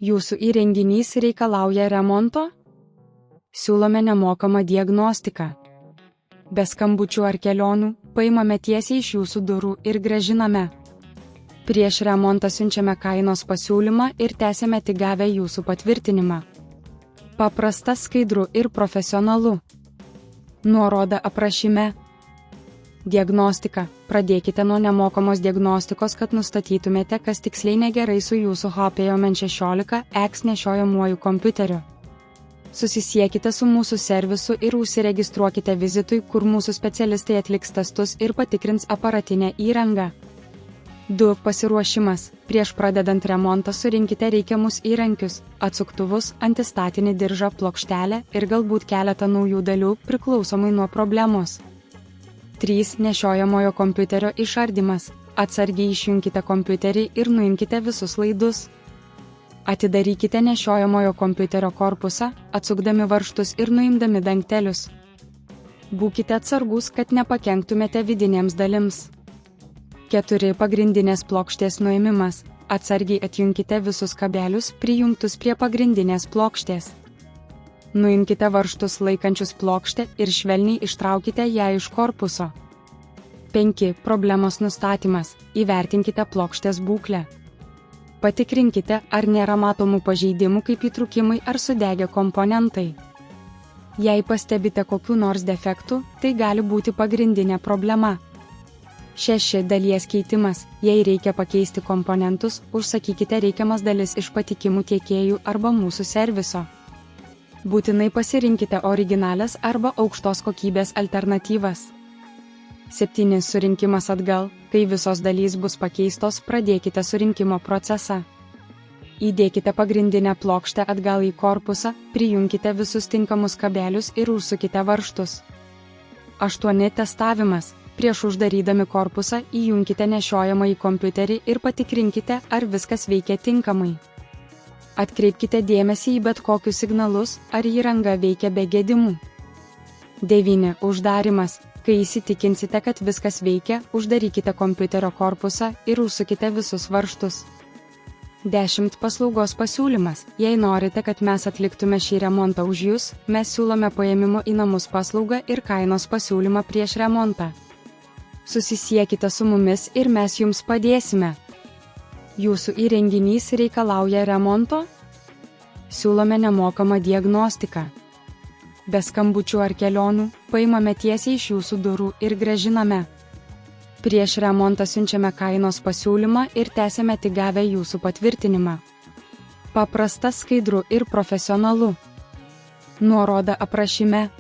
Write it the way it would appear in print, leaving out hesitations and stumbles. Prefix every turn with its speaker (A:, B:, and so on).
A: Jūsų įrenginys reikalauja remonto? Siūlome nemokamą diagnostiką. Be skambučių ar kelionių, paimame tiesiai iš jūsų durų ir grąžiname. Prieš remontą siunčiame kainos pasiūlymą ir tęsiame tik gavę jūsų patvirtinimą. Paprasta, skaidru ir profesionalu. Nuoroda aprašyme. Diagnostika. Pradėkite nuo nemokamos diagnostikos, kad nustatytumėte, kas tiksliai negerai su jūsų HP Omen 16X nešiojamuoju kompiuteriu. Susisiekite su mūsų servisu ir užsiregistruokite vizitui, kur mūsų specialistai atliks testus ir patikrins aparatinę įrangą. 2. Pasiruošimas. Prieš pradedant remontą surinkite reikiamus įrankius, atsuktuvus, antistatinį diržą, plokštelę ir galbūt keletą naujų dalių priklausomai nuo problemos. 3. Nešiojamojo kompiuterio išardymas. Atsargiai išjunkite kompiuterį ir nuimkite visus laidus. Atidarykite nešiojamojo kompiuterio korpusą, atsukdami varžtus ir nuimdami dangtelius. Būkite atsargus, kad nepakenktumėte vidinėms dalims. 4. Pagrindinės plokštės nuėmimas. Atsargiai atjunkite visus kabelius prijungtus prie pagrindinės plokštės. Nuimkite varžtus laikančius plokštę ir švelniai ištraukite ją iš korpuso. 5. Problemos nustatymas. Įvertinkite plokštės būklę. Patikrinkite, ar nėra matomų pažeidimų kaip įtrūkimai ar sudegę komponentai. Jei pastebite kokių nors defektų, tai gali būti pagrindinė problema. 6. Dalies keitimas. Jei reikia pakeisti komponentus, užsakykite reikiamas dalis iš patikimų tiekėjų arba mūsų serviso. Būtinai pasirinkite originalias arba aukštos kokybės alternatyvas. 7. Surinkimas atgal. Kai visos dalys bus pakeistos, pradėkite surinkimo procesą. Įdėkite pagrindinę plokštę atgal į korpusą, prijunkite visus tinkamus kabelius ir užsukite varžtus. 8. Testavimas. Prieš uždarydami korpusą įjunkite nešiojamąjį kompiuterį ir patikrinkite, ar viskas veikia tinkamai. Atkreipkite dėmesį į bet kokius signalus, ar įranga veikia be gedimų. 9. Uždarimas. Kai įsitikinsite, kad viskas veikia, uždarykite kompiuterio korpusą ir užsukite visus varžtus. 10. Paslaugos pasiūlymas. Jei norite, kad mes atliktume šį remontą už jūs, mes siūlome paėmimo į namus paslaugą ir kainos pasiūlymą prieš remontą. Susisiekite su mumis ir mes jums padėsime. Jūsų įrenginys reikalauja remonto? Siūlome nemokamą diagnostiką. Be skambučių ar kelionių, paimame tiesiai iš jūsų durų ir grąžiname. Prieš remontą siunčiame kainos pasiūlymą ir tęsiame tik gavę jūsų patvirtinimą. Paprasta, skaidru ir profesionalu. Nuoroda aprašyme.